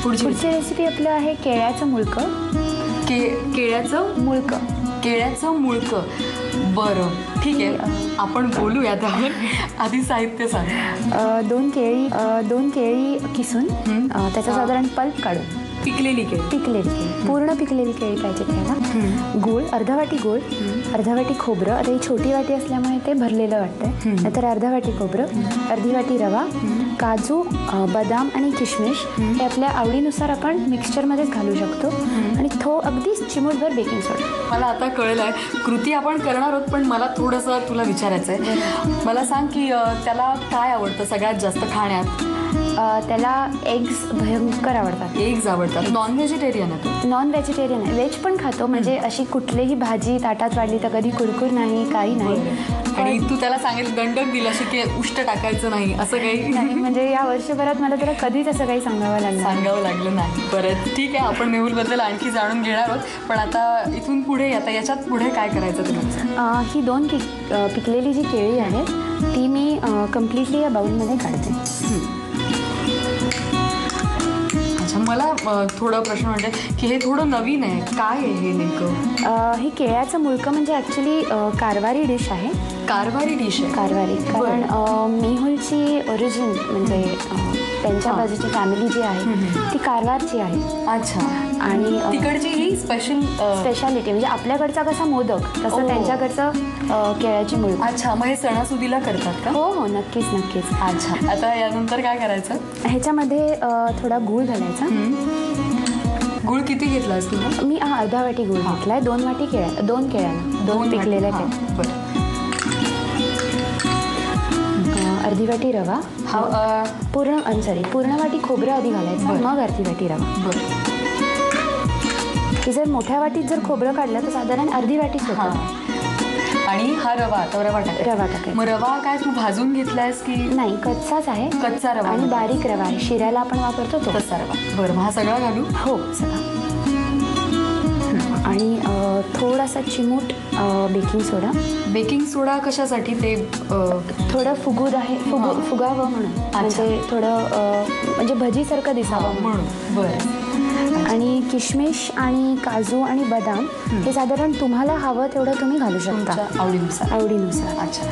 पुढची रेसिपी आपलं आहे केळ्याचं मुळकं. केळ्याचं मुळकं. बरं, ठीक आहे, आपण बोलूया त्यावर. आधी साहित्य सांग. दोन केळी किसून त्याचा साधारण पल्प काढून. पिकलेली केळी, पूर्ण पिकलेली केळी पाहिजे त्याला. गूळ, अर्धा वाटी गूळ, अर्धा वाटी खोबरं. आता ही छोटी वाटी असल्यामुळे ते भरलेलं वाटतंय. नाहीतर अर्धा वाटी खोबरं, अर्धी वाटी रवा, काजू, बदाम आणि किशमिश हे आपल्या आवडीनुसार आपण मिक्सचरमध्येच घालू शकतो. आणि अगदी चिमूटभर बेकिंग सोडा. मला आता कळलं आहे कृती आपण करणार आहोत, पण मला थोडंसं तुला विचारायचं आहे. मला सांग की त्याला काय आवडतं सगळ्यात जास्त खाण्यात? त्याला एग्स भयंकर आवडतात. एग्स आवडतात. नॉन व्हेजिटेरियन आहे तो? नॉन व्हेजिटेरियन आहे. व्हेज पण खातो, म्हणजे अशी कुठलीही भाजी ताटात वाढली तर कधी कुरकुर नाही, काही नाही. आणि तू त्याला सांगेल दंडक दिला की उष्ट टाकायचं नाही असं काही नाही? म्हणजे या वर्षभरात मला त्याला कधीच असं काही सांगावं लागलं नाही. बरं, ठीक आहे, आपण मेहुलबद्दल आणखी जाणून घेणार आहोत. पण आता इथून पुढे याच्यात पुढे काय करायचं तुला? ही दोन पिकलेली जी केळी आहेत ती मी कम्प्लिटली या बाउलमध्ये काढते. मला थोडं प्रश्न म्हणजे की हे थोडं नवीन आहे, काय आहे हे नेमकं? ही केळ्याचं मुळकं म्हणजे ॲक्च्युली कारवारी डिश आहे. कारवारी डिश आहे? कारवारी, कारण मेहुलची ओरिजिन म्हणजे त्यांच्या बाजूची फॅमिली जी आहे ती कारवारची आहे. अच्छा. आणि तिकडची ही स्पेशालिटी म्हणजे आपल्याकडचा कसा मोदक तसं त्यांच्याकडचं केळ्याची मुळकं. अच्छा, मग हे सणासुदीला करतात का? हो, नक्कीच. अच्छा, आता यानंतर काय करायचं? ह्याच्यामध्ये थोडा गूळ घालायचा. गूळ किती घेतलास तू? मी अर्धा वाटी गूळ घेतलाय. 2 वाटी दोन पिकलेल्या केळ्या. अर्धी वाटी रवा. पूर्ण वाटी खोबरं आधी घालायचं, मग अर्धी वाटी रवा. की जर मोठ्या वाटीत जर खोबरं काढलं तर साधारण अर्धी वाटी होतं. आणि हा रवा टाकायचा. मग रवा काय तू भाजून घेतलायस की नाही? कच्चाच आहे. कच्चा रवा आणि बारीक रवा आहे, शिऱ्याला आपण वापरतो तो तसा रवा. बरं, मग हा सगळा घालू? हो, सगळा. आणि थोडासा चिमूट बेकिंग सोडा कशासाठी? ते थोडं फुगावं म्हणून, म्हणजे थोडं म्हणजे भजीसारखं दिसावं म्हणून. बरं. आणि किशमिश आणि काजू आणि बदाम हे साधारण तुम्हाला हवं तेवढं तुम्ही घालू शकता आवडीनुसार. अच्छा.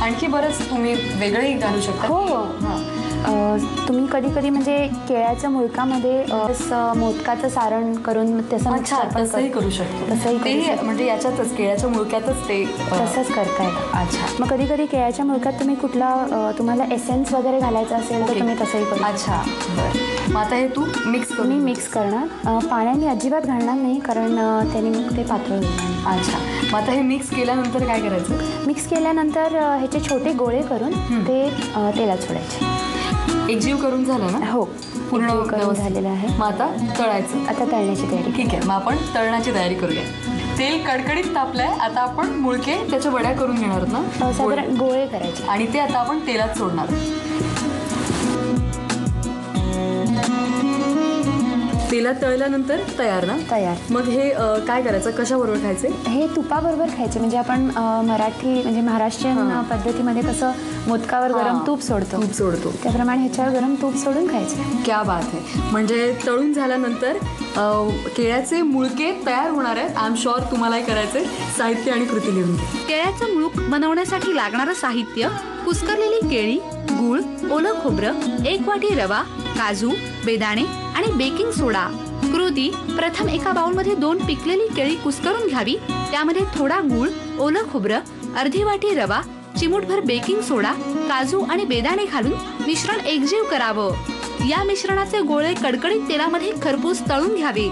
आणखी बरंच तुम्ही वेगळंही घालू शकता. हो. तुम्ही कधी म्हणजे केळ्याच्या मुळकामध्ये मोदकाचं सारण करून तसंही करू शकतो. म्हणजे याच्यातच केळ्याच्या मुळक्यातच ते तसंच करता येतं. अच्छा. मग कधी केळ्याच्या मुळक्यात तुम्ही तुम्हाला एसेन्स वगैरे घालायचं असेल तर तुम्ही तसंही करू. अच्छा, बरं. मग आता हे तू मिक्स करणार. पाण्याने अजिबात घालणार नाही, कारण त्याने मग ते पातळ होईल. अच्छा. मग आता हे मिक्स केल्यानंतर काय करायचं? मिक्स केल्यानंतर ह्याचे छोटे गोळे करून ते तेलात सोडायचे. एकजीव करून झालं ना? हो, पूर्ण करून झालेलं आहे. मग आता तळायचं. आता तळण्याची तयारी. ठीक आहे, मग आपण तळण्याची तयारी करूया. तेल कडकडीत तापलंय. आता आपण मुळके त्याच्या वड्या करून घेणार ना? साधारण गोळे करायचे आणि ते आता आपण तेलात सोडणार. तेलात तळल्यानंतर तयार ना? तयार. मग हे काय करायचं? कशाबरोबर खायचे? हे तुपाबरोबर खायचे. म्हणजे आपण महाराष्ट्रीयन पद्धतीमध्ये कसं मोदकावर गरम तूप सोडतो त्याप्रमाणे ह्याच्यावर गरम तूप सोडून खायचे. क्या बात आहे. म्हणजे तळून झाल्यानंतर केळ्याचे मुळके तयार होणार आहेत. आय एम शुअर तुम्हालाही करायचे. साहित्य आणि कृती लिहून. केळ्याचं मुळूक बनवण्यासाठी लागणारं साहित्य: कुस्करलेली केळी, गूळ, ओलं खोबरं, 1 वाटी रवा, काजू, बेदाणे आणि बेकिंग सोडा. कृती: प्रथम एका बाउलमध्ये 2 पिकलेली केळी कुस्करून घ्यावी. त्यामध्ये थोडा गूळ, ओलं खोबरं, अर्धी वाटी रवा, चिमूटभर बेकिंग सोडा, काजू आणि बेदाणे घालून मिश्रण एकजीव करावं. या मिश्रणाचे गोळे कडकडीत तेलामध्ये खरपूस तळून घ्यावे.